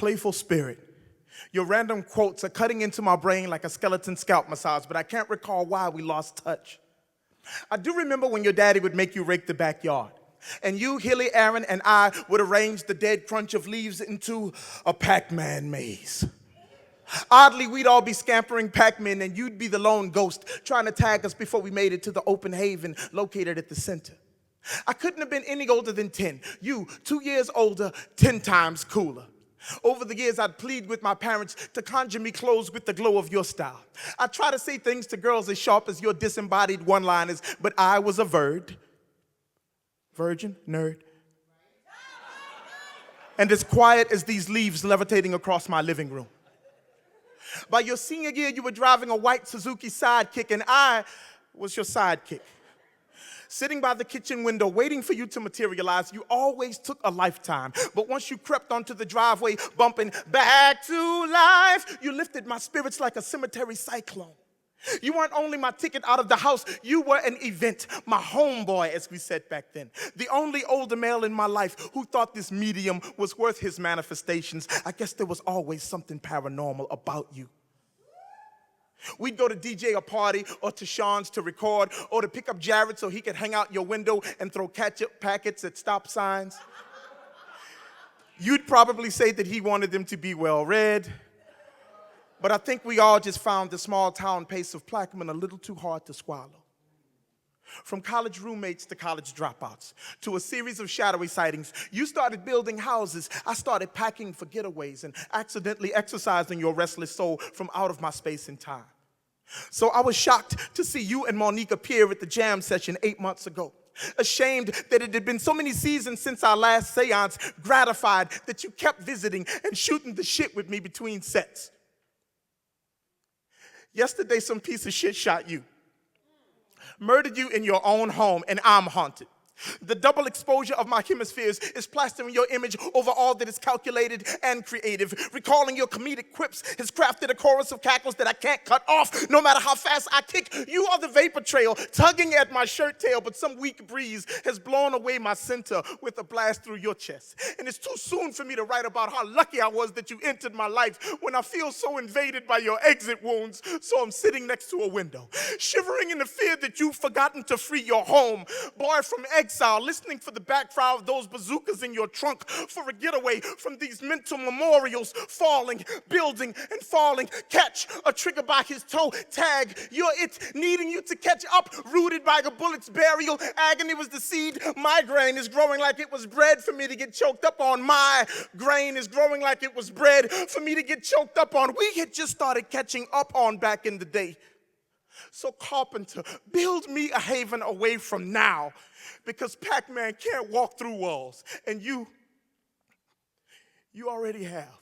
playful spirit. Your random quotes are cutting into my brain like a skeleton scalp massage, but I can't recall why we lost touch. I do remember when your daddy would make you rake the backyard, and you, Hilly, Aaron, and I would arrange the dead crunch of leaves into a Pac-Man maze. Oddly, we'd all be scampering Pac-Man, and you'd be the lone ghost trying to tag us before we made it to the open haven located at the center. I couldn't have been any older than 10. You, 2 years older, 10 times cooler. Over the years, I'd plead with my parents to conjure me clothes with the glow of your style. I'd try to say things to girls as sharp as your disembodied one-liners, but I was a virgin, nerd, and as quiet as these leaves levitating across my living room. By your senior year, you were driving a white Suzuki Sidekick, and I was your sidekick. Sitting by the kitchen window, waiting for you to materialize, you always took a lifetime. But once you crept onto the driveway, bumping back to life, you lifted my spirits like a cemetery cyclone. You weren't only my ticket out of the house, you were an event, my homeboy, as we said back then. The only older male in my life who thought this medium was worth his manifestations. I guess there was always something paranormal about you. We'd go to DJ a party or to Sean's to record or to pick up Jared so he could hang out your window and throw ketchup packets at stop signs. You'd probably say that he wanted them to be well read, but I think we all just found the small town pace of Plaquemine a little too hard to swallow. From college roommates to college dropouts, to a series of shadowy sightings, you started building houses. I started packing for getaways and accidentally exercising your restless soul from out of my space and time. So I was shocked to see you and Monique appear at the jam session 8 months ago. Ashamed that it had been so many seasons since our last seance, gratified that you kept visiting and shooting the shit with me between sets. Yesterday, some piece of shit shot you. Murdered you in your own home, and I'm haunted. The double exposure of my hemispheres is plastering your image over all that is calculated and creative. Recalling your comedic quips has crafted a chorus of cackles that I can't cut off, no matter how fast I kick. You are the vapor trail, tugging at my shirt tail, but some weak breeze has blown away my center with a blast through your chest. And it's too soon for me to write about how lucky I was that you entered my life when I feel so invaded by your exit wounds, so I'm sitting next to a window, shivering in the fear that you've forgotten to free your home. Boy from exile, listening for the backfire of those bazookas in your trunk for a getaway from these mental memorials, falling, building, and falling. Catch a trigger by his toe, tag, you're it, needing you to catch up, rooted by a bullet's burial. Agony was the seed, migraine is growing like it was bread for me to get choked up on. My grain is growing like it was bread for me to get choked up on. We had just started catching up on back in the day. So carpenter, build me a haven away from now, because Pac-Man can't walk through walls, and you already have.